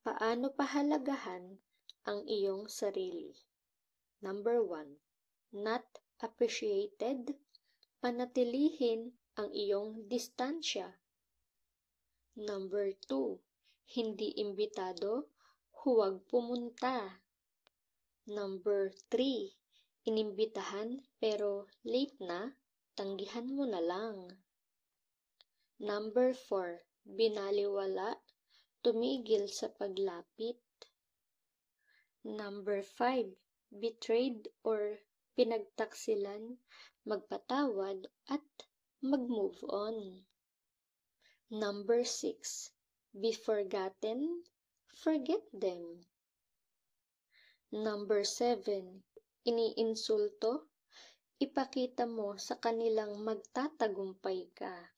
Paano pahalagahan ang iyong sarili? Number 1. Not appreciated. Panatilihin ang iyong distansya. Number 2. Hindi imbitado, huwag pumunta. Number 3. Inimbitahan pero late na, tanggihan mo na lang. Number 4. Binaliwala, tumigil sa paglapit. Number 5. Betrayed or pinagtaksilan, magpatawad at mag-move on. Number 6. Be forgotten, forget them. Number 7. Iniinsulto, ipakita mo sa kanilang magtatagumpay ka.